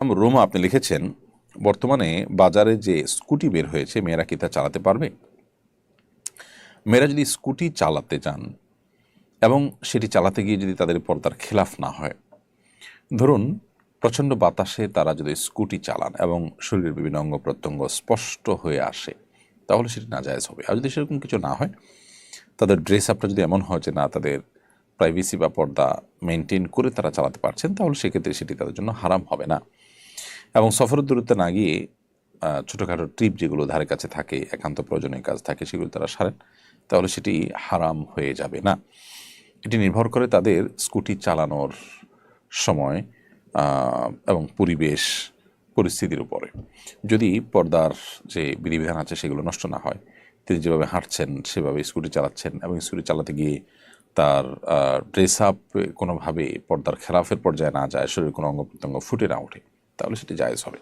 রোমা, আপনি লিখেছেন, বর্তমানে বাজারে যে স্কুটি বের হয়েছে মেয়েরা কি তা চালাতে পারবে? মেয়েরা যদি স্কুটি চালাতে যান এবং সেটি চালাতে গিয়ে যদি তাদের পর্দার খেলাফ না হয়, ধরুন প্রচণ্ড বাতাসে তারা যদি স্কুটি চালান এবং শরীরের বিভিন্ন অঙ্গ প্রত্যঙ্গ স্পষ্ট হয়ে আসে, তাহলে সেটি নাজায়েজ হবে। আর যদি সেরকম কিছু না হয়, তাদের ড্রেস আপটা যদি এমন হয় যে না, তাদের প্রাইভেসি বা পর্দা মেনটেন করে তারা চালাতে পারছেন, তাহলে সেক্ষেত্রে সেটি তাদের জন্য হারাম হবে না। এবং সফরের দূরত্বে না গিয়ে ছোটোখাটো ট্রিপ যেগুলো ধারে কাছে থাকে, একান্ত প্রয়োজনীয় কাজ থাকে, সেগুলো তারা সারেন, তাহলে সেটি হারাম হয়ে যাবে না। এটি নির্ভর করে তাদের স্কুটি চালানোর সময় এবং পরিবেশ পরিস্থিতির উপরে। যদি পর্দার যে বিধিবিধান আছে সেগুলো নষ্ট না হয়, তিনি যেভাবে হাঁটছেন সেভাবে স্কুটি চালাচ্ছেন এবং স্কুটি চালাতে গিয়ে তার ড্রেস আপ কোনোভাবে পর্দার খেলাফের পর্যায়ে না যায়, শরীরের কোনো অঙ্গ প্রত্যঙ্গ ফুটে না ওঠে, তাহলে সেটি জায়েজ হবে।